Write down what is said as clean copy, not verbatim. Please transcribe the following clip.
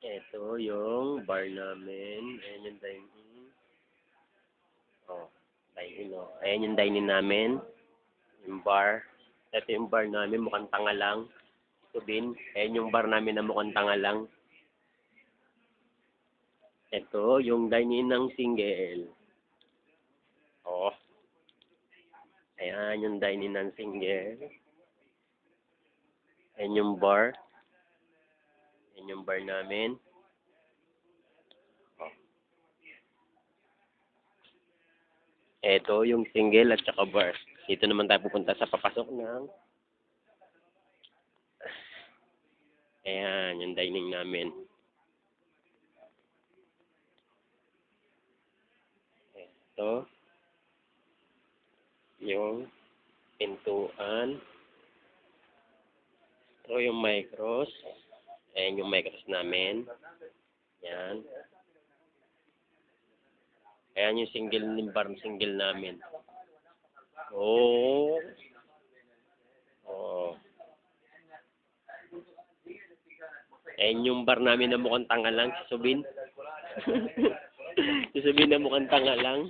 Ito yung bar namin. Ayan yung dining. Oh, dining oh. Ayan yung dining namin. Yung bar. Ito yung bar namin. Mukhang tanga lang. Subin. Ayan yung bar namin na mukhang tanga lang. Ito yung dining ng single. Oh. Ayan yung dining ng single. Ayan yung bar. Ayan yung bar namin. Oh. Ito yung single at saka bar. Dito naman tayo pupunta sa papasok ng ayan, yung dining namin. Ito yung pintuan. Ito yung micros. Ayan yung micros namin. Ayan. Ayan yung single namin. Oh. Oh. Ayan yung bar namin na mukhang tanga lang. Si Subin. Si Subin na mukhang tanga lang.